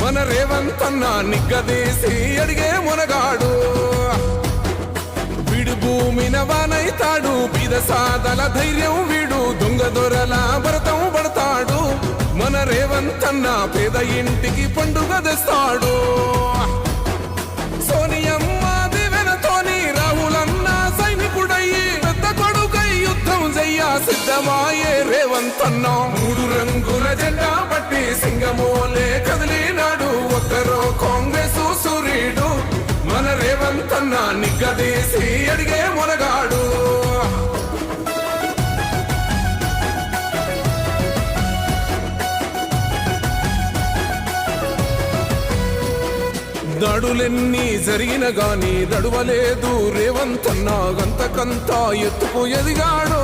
మన రేవంతన్న నిగ్గదీసి అడిగే మునగాడు వీడు భూమిన వానైతాడు బీద సాదల ధైర్యం వీడు దొంగ దొరల భరతం పడతాడు మన రేవంతన్న పేద ఇంటికి పండుగ తెస్తాడు సోనియమ్మ దివెనతోని రాహులన్న సైనికుడయ్యి పెద్ద కొడుకై యుద్ధం చెయ్య సిద్ధమాయే రేవంతన్న మూడు రంగుల జెండా పట్టి సింగమోలే కదిలినాడు ఒక్కరో కాంగ్రెస్ సూర్యుడు మన రేవంతన్న నిగ్గదీసి అడిగే మునగాడు దాడులెన్ని జరిగిన గాని దడువలేదు రేవంతన్న గంతకంతా ఎత్తుకు ఎదిగాడో